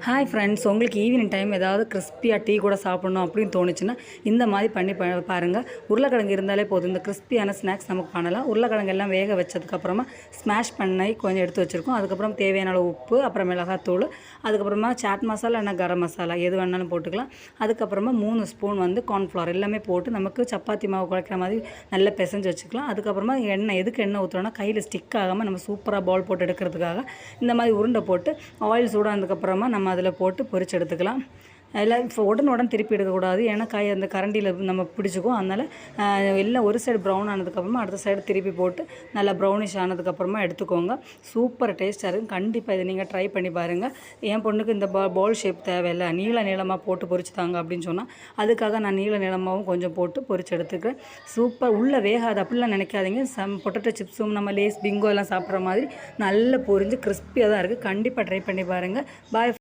Hi friends, உங்களுக்கு evening time ஏதாவது கிறிஸ்பியாக டீ கூட சாப்பிட்ணும் அப்படின்னு தோணுச்சுன்னா இந்த மாதிரி பண்ணி பாருங்கள். உருளைக்கிழங்கு இருந்தாலே போதும், இந்த கிறிஸ்பியான ஸ்நாக்ஸ் நமக்கு பண்ணலாம். உருளைக்கிழங்கு எல்லாம் வேக வச்சதுக்கப்புறமா ஸ்மாஷ் பண்ணி கொஞ்சம் எடுத்து வச்சுருக்கோம். அதுக்கப்புறம் தேவையான அளவு உப்பு, அப்புறம் மிளகாத்தூள், அதுக்கப்புறமா சாட் மசாலா இல்லைனா கரம் மசாலா எது வேணாலும் போட்டுக்கலாம். அதுக்கப்புறமா 3 ஸ்பூன் கார்ன்ஃப்ளவர் எல்லாமே போட்டு நமக்கு சப்பாத்தி மாவு குழைக்கிற மாதிரி நல்லா பிசைஞ்சு வச்சுக்கலாம். அதுக்கப்புறமா எண்ணெய் எண்ணெய் ஊற்றுறோன்னா கையில் ஸ்டிக் ஆகாமல் நம்ம சூப்பராக பால் போட்டு எடுக்கிறதுக்காக இந்த மாதிரி உருண்டை போட்டு ஆயில் சூடானதுக்கப்புறமா நம்ம அதில் போட்டு பொரிச்சு எடுத்துக்கலாம். எல்லாம் இப்போ உடனுடன் திருப்பி எடுக்கக்கூடாது, ஏன்னா காய் அந்த கரண்டியில் நம்ம பிடிச்சிக்கும். அதனால் எல்லாம் ஒரு சைடு ப்ரௌன் ஆனதுக்கப்புறமா அடுத்த சைடு திருப்பி போட்டு நல்லா ப்ரௌனிஷ் ஆனதுக்கப்புறமா எடுத்துக்கோங்க. சூப்பர் டேஸ்ட்டாக இருக்கும். கண்டிப்பாக இதை நீங்கள் ட்ரை பண்ணி பாருங்கள். என் பொண்ணுக்கு இந்த பால் ஷேப் தேவையில்லை, நீளமாக போட்டு பொரிச்சு தாங்க அப்படின்னு சொன்னால் அதுக்காக நான் நீளமாகவும் கொஞ்சம் போட்டு பொரிச்சு எடுத்துக்கிறேன். சூப்பர். உள்ளே வேகாது அப்படிலாம் நினைக்காதீங்க. பொட்டேட்டோ சிப்ஸும் நம்ம லேஸ் பிங்கோ எல்லாம் சாப்பிட்ற மாதிரி நல்ல பொரிஞ்சு கிறிஸ்பியாக தான் இருக்குது. கண்டிப்பாக ட்ரை பண்ணி பாருங்கள். பாய்.